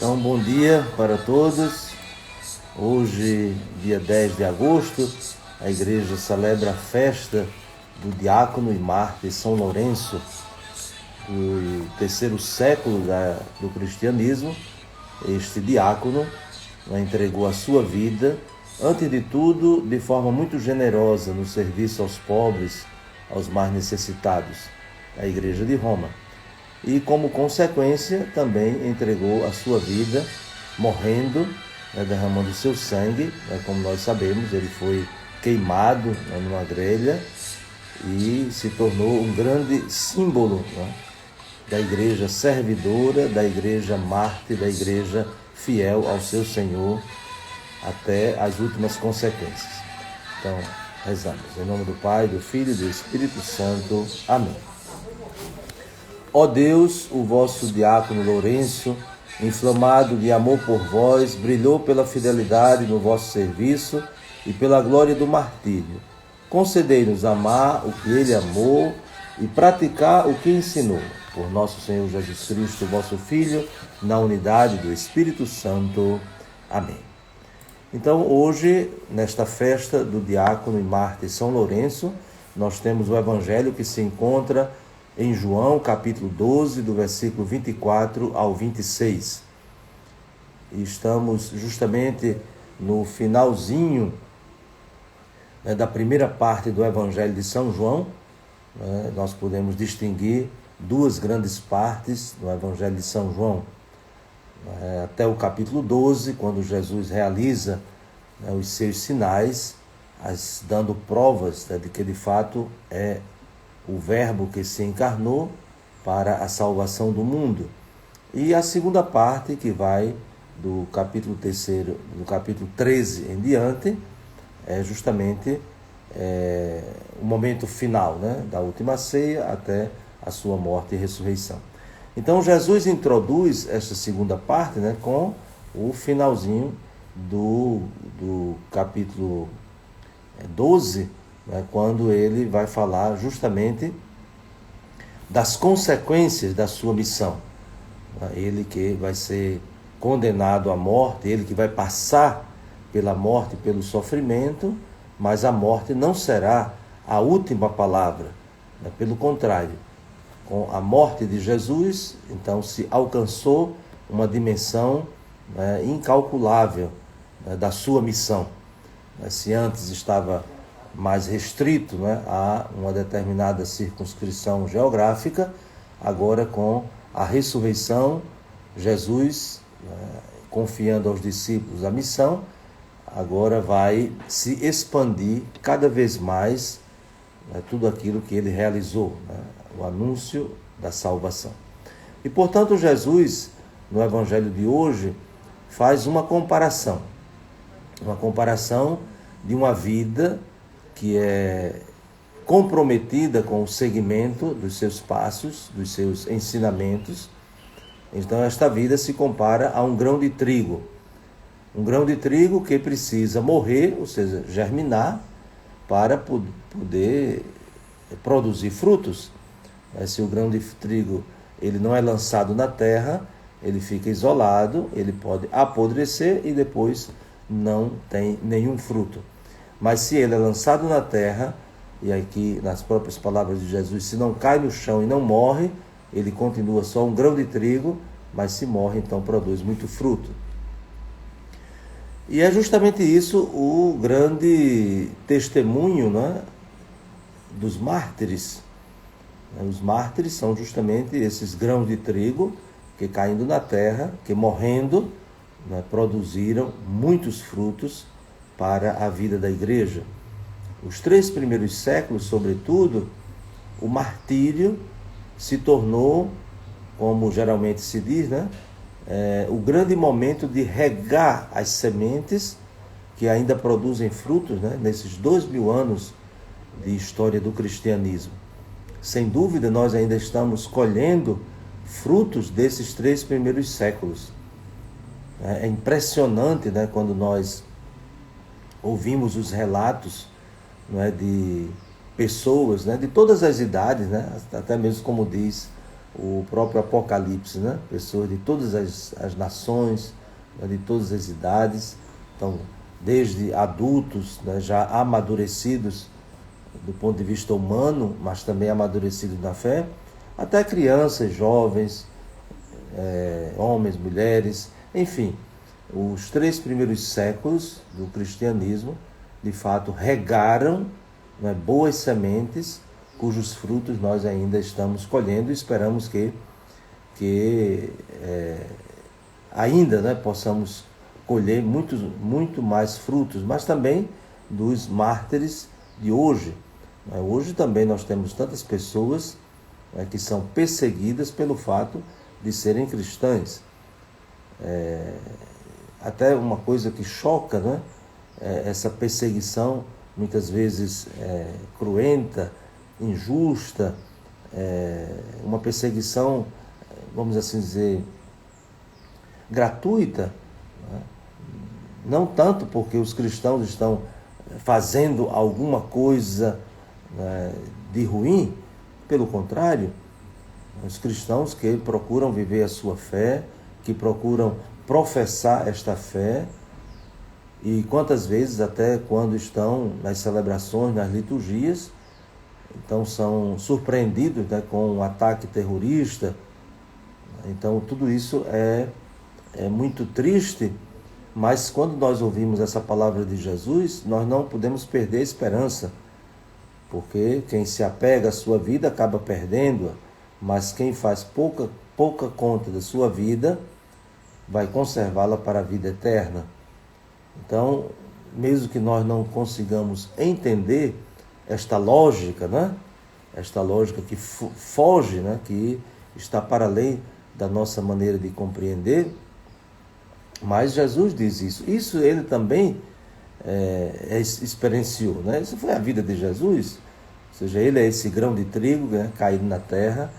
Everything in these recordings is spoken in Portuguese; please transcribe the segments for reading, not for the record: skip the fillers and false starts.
Então, bom dia para todos. Hoje, dia 10 de agosto, a igreja celebra a festa do diácono e mártir São Lourenço, do terceiro século do cristianismo. Este diácono entregou a sua vida, antes de tudo, de forma muito generosa no serviço aos pobres, aos mais necessitados, a igreja de Roma. E, como consequência, também entregou a sua vida, morrendo, derramando seu sangue. Como nós sabemos, ele foi queimado numa grelha e se tornou um grande símbolo da igreja servidora, da igreja mártir, da igreja fiel ao seu Senhor até as últimas consequências. Então, rezamos. Em nome do Pai, do Filho e do Espírito Santo. Amém. Ó Deus, o vosso diácono Lourenço, inflamado de amor por vós, brilhou pela fidelidade no vosso serviço e pela glória do martírio. Concedei-nos amar o que ele amou e praticar o que ensinou. Por nosso Senhor Jesus Cristo, vosso Filho, na unidade do Espírito Santo. Amém. Então, hoje, nesta festa do diácono e mártir São Lourenço, nós temos o evangelho que se encontra em João, capítulo 12, do versículo 24 ao 26. E estamos justamente no finalzinho da primeira parte do evangelho de São João. Nós podemos distinguir duas grandes partes do evangelho de São João. Até o capítulo 12, quando Jesus realiza os seus sinais, dando provas de que de fato é o Verbo que se encarnou para a salvação do mundo. E a segunda parte, que vai do capítulo 3, do capítulo 13 em diante, é justamente o momento final, da última ceia até a sua morte e ressurreição. Então, Jesus introduz esta segunda parte com o finalzinho do capítulo 12, quando ele vai falar justamente das consequências da sua missão. Ele que vai ser condenado à morte, ele que vai passar pela morte, pelo sofrimento, mas a morte não será a última palavra. Pelo contrário, com a morte de Jesus, então se alcançou uma dimensão incalculável da sua missão. Se antes estava mais restrito a uma determinada circunscrição geográfica, agora com a ressurreição, Jesus, confiando aos discípulos a missão, agora vai se expandir cada vez mais tudo aquilo que ele realizou, o anúncio da salvação. E, portanto, Jesus, no evangelho de hoje, faz uma comparação de uma vida que é comprometida com o seguimento dos seus passos, dos seus ensinamentos. Então, esta vida se compara a um grão de trigo. Um grão de trigo que precisa morrer, ou seja, germinar, para poder produzir frutos. Se o grão de trigo ele não é lançado na terra, ele fica isolado, ele pode apodrecer e depois não tem nenhum fruto. Mas se ele é lançado na terra, e aqui nas próprias palavras de Jesus, se não cai no chão e não morre, ele continua só um grão de trigo, mas se morre, então produz muito fruto. E é justamente isso o grande testemunho dos mártires. Os mártires são justamente esses grãos de trigo que, caindo na terra, que morrendo, produziram muitos frutos para a vida da igreja. Os 3 primeiros séculos, sobretudo, o martírio se tornou, como geralmente se diz, o grande momento de regar as sementes que ainda produzem frutos nesses 2000 anos de história do cristianismo. Sem dúvida, nós ainda estamos colhendo frutos desses 3 primeiros séculos. É impressionante quando nós ouvimos os relatos de pessoas de todas as idades, até mesmo como diz o próprio Apocalipse, né? Pessoas de todas as nações, né? De todas as idades, então, desde adultos, né? Já amadurecidos do ponto de vista humano, mas também amadurecidos na fé, até crianças, jovens, homens, mulheres, enfim, os 3 primeiros séculos do cristianismo, de fato, regaram, né, boas sementes, cujos frutos nós ainda estamos colhendo e esperamos que ainda, né, possamos colher muito mais frutos, mas também dos mártires de hoje. Hoje também nós temos tantas pessoas, né, que são perseguidas pelo fato de serem cristãs. Até uma coisa que choca, né? Essa perseguição, muitas vezes cruenta, injusta, uma perseguição, vamos assim dizer, gratuita, né? Não tanto porque os cristãos estão fazendo alguma coisa, né, de ruim, pelo contrário, os cristãos que procuram viver a sua fé, que procuram professar esta fé, e quantas vezes até quando estão nas celebrações, nas liturgias, então são surpreendidos, né, com um ataque terrorista. Então tudo isso é muito triste, mas quando nós ouvimos essa palavra de Jesus, nós não podemos perder a esperança, porque quem se apega à sua vida acaba perdendo-a, mas quem faz pouca conta da sua vida vai conservá-la para a vida eterna. Então, mesmo que nós não consigamos entender esta lógica, né? Esta lógica que foge, né? Que está para além da nossa maneira de compreender, mas Jesus diz isso. Isso ele também experienciou, né? Isso foi a vida de Jesus. Ou seja, ele é esse grão de trigo, né, caído na terra,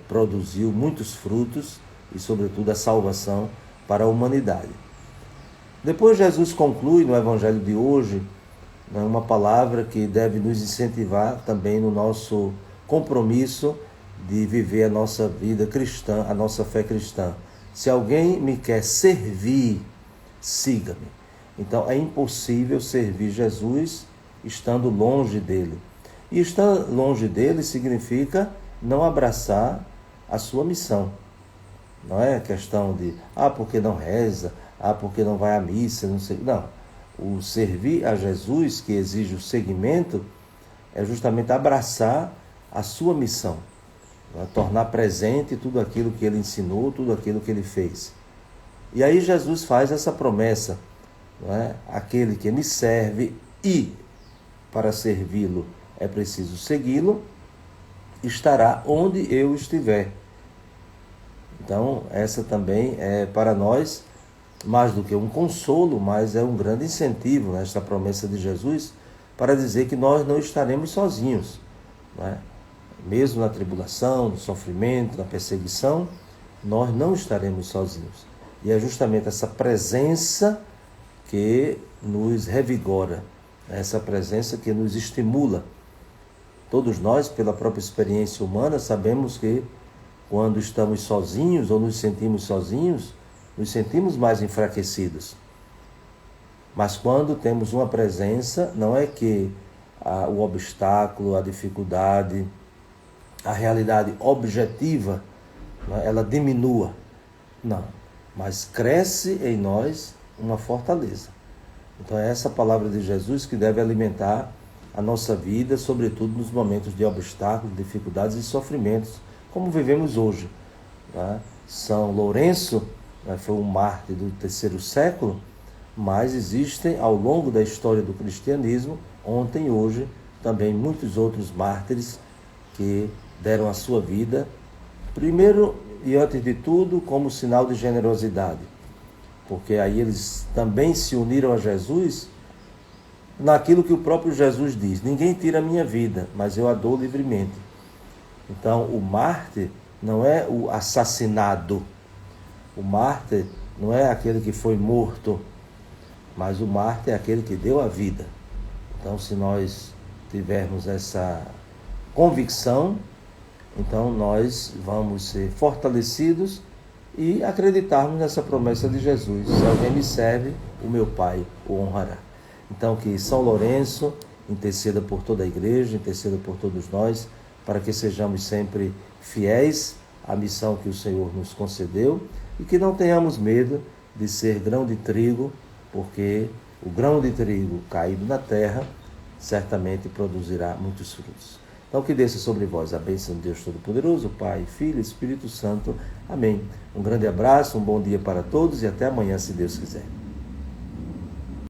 produziu muitos frutos e, sobretudo, a salvação para a humanidade. Depois Jesus conclui no Evangelho de hoje, né, uma palavra que deve nos incentivar também no nosso compromisso de viver a nossa vida cristã, a nossa fé cristã. Se alguém me quer servir, siga-me. Então é impossível servir Jesus estando longe dele. E estar longe dele significa não abraçar a sua missão. Não é questão de, porque não reza, porque não vai à missa, não sei. Não. O servir a Jesus, que exige o seguimento, é justamente abraçar a sua missão. Tornar presente tudo aquilo que ele ensinou, tudo aquilo que ele fez. E aí Jesus faz essa promessa, não é? Aquele que me serve e para servi-lo é preciso segui-lo, estará onde eu estiver. Então, essa também é para nós mais do que um consolo, mas é um grande incentivo, né, esta promessa de Jesus, para dizer que nós não estaremos sozinhos, não é? Mesmo na tribulação, no sofrimento, na perseguição, nós não estaremos sozinhos. E é justamente essa presença que nos revigora, essa presença que nos estimula. Todos nós, pela própria experiência humana, sabemos que quando estamos sozinhos ou nos sentimos sozinhos, nos sentimos mais enfraquecidos. Mas quando temos uma presença, não é que o obstáculo, a dificuldade, a realidade objetiva, ela diminua. Não, mas cresce em nós uma fortaleza. Então é essa palavra de Jesus que deve alimentar a nossa vida, sobretudo nos momentos de obstáculos, dificuldades e sofrimentos, como vivemos hoje. São Lourenço foi um mártir do 3º século, mas existem ao longo da história do cristianismo, ontem e hoje, também muitos outros mártires que deram a sua vida, primeiro e antes de tudo, como sinal de generosidade, porque aí eles também se uniram a Jesus naquilo que o próprio Jesus diz: ninguém tira a minha vida, mas eu a dou livremente. Então, o mártir não é o assassinado, o mártir não é aquele que foi morto, mas o mártir é aquele que deu a vida. Então, se nós tivermos essa convicção, Então nós vamos ser fortalecidos e acreditarmos nessa promessa de Jesus: se alguém me serve, o meu Pai o honrará. Então que São Lourenço interceda por toda a igreja, interceda por todos nós, para que sejamos sempre fiéis à missão que o Senhor nos concedeu e que não tenhamos medo de ser grão de trigo, porque o grão de trigo caído na terra certamente produzirá muitos frutos. Então que desça sobre vós a bênção de Deus Todo-Poderoso, Pai, Filho e Espírito Santo. Amém. Um grande abraço, um bom dia para todos e até amanhã, se Deus quiser.